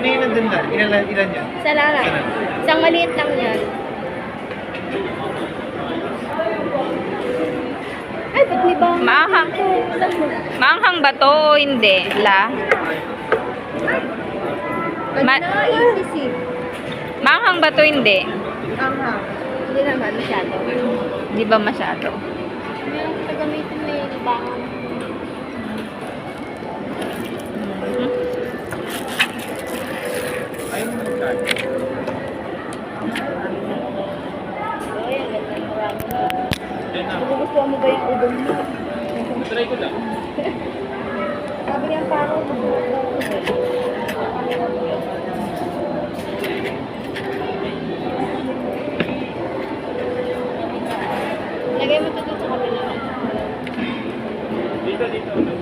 yung nandun na? Ilan yan? Isa lang. Isa lang. Isang maliit lang yan. Ay, ba't may bang? Maanghang. Maanghang ba to o hindi? La? Itis eh. Maanghang ba to hindi? Anghang. Hindi naman masyado. Di ba masyado? Meron kita gamitin na yung bangon. Ayaw mo mag-start. Ay, ang ganda ng ramen. Yan na. Gusto mo ba yung udon mo? Try ko lang. Sabi niya parang lagay mo ito dito sa kabila. Dito.